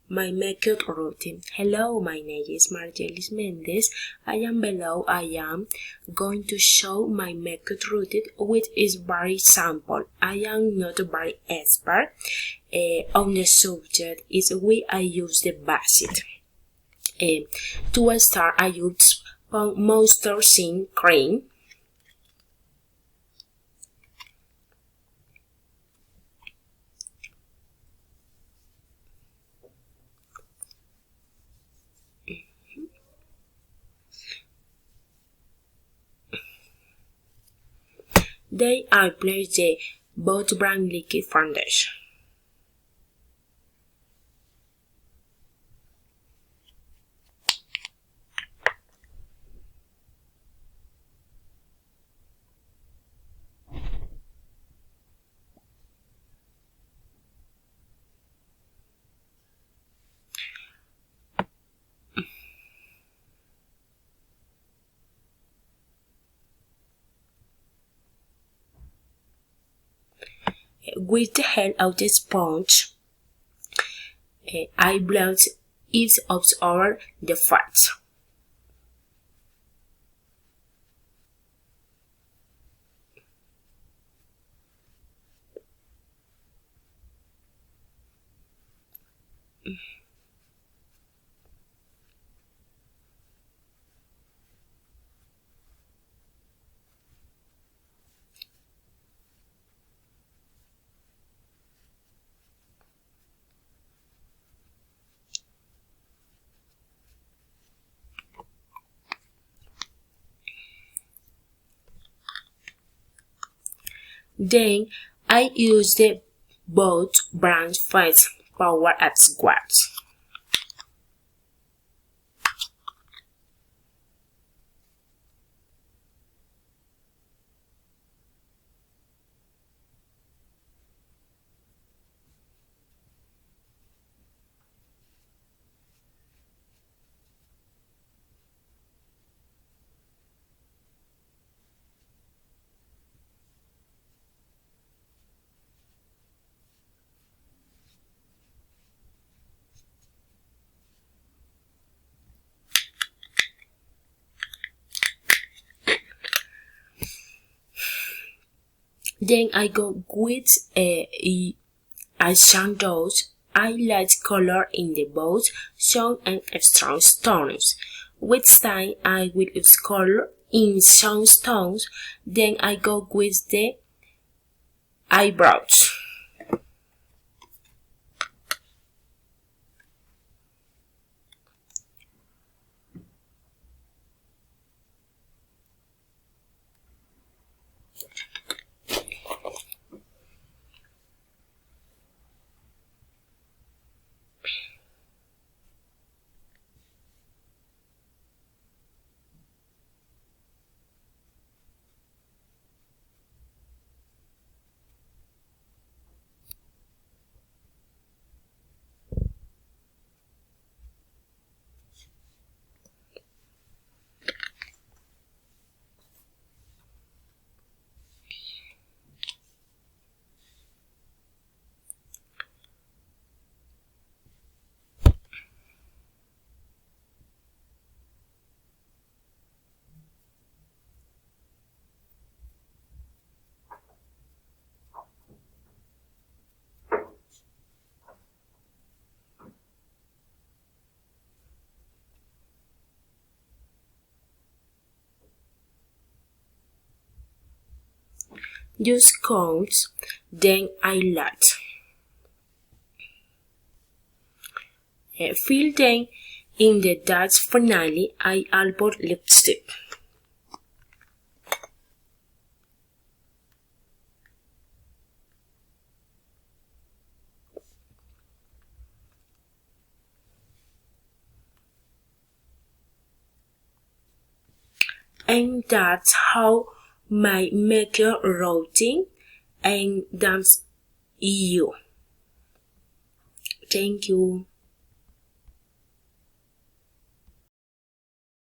My makeup routine. Hello, my name is Margelis Mendez. I am going to show my makeup routine, which is very simple. I am not very expert on the subject. Is we I use the basic. To start, I use Monster Zinc cream. Then I apply the Both Brand Liquid Foundation. With the help of the sponge, I blend it over the fat. Then I use the Both Brand Face Power Up Squats. Then I go with eyeshadows. I like color in the both some and strong tones. With time I will use color in some tones. Then I go with the eyebrows. Use combs, then eyelid. Fill them in the dots. Finally, I elbow lipstick. And that's how my makeup routine, and that's you. Thank you.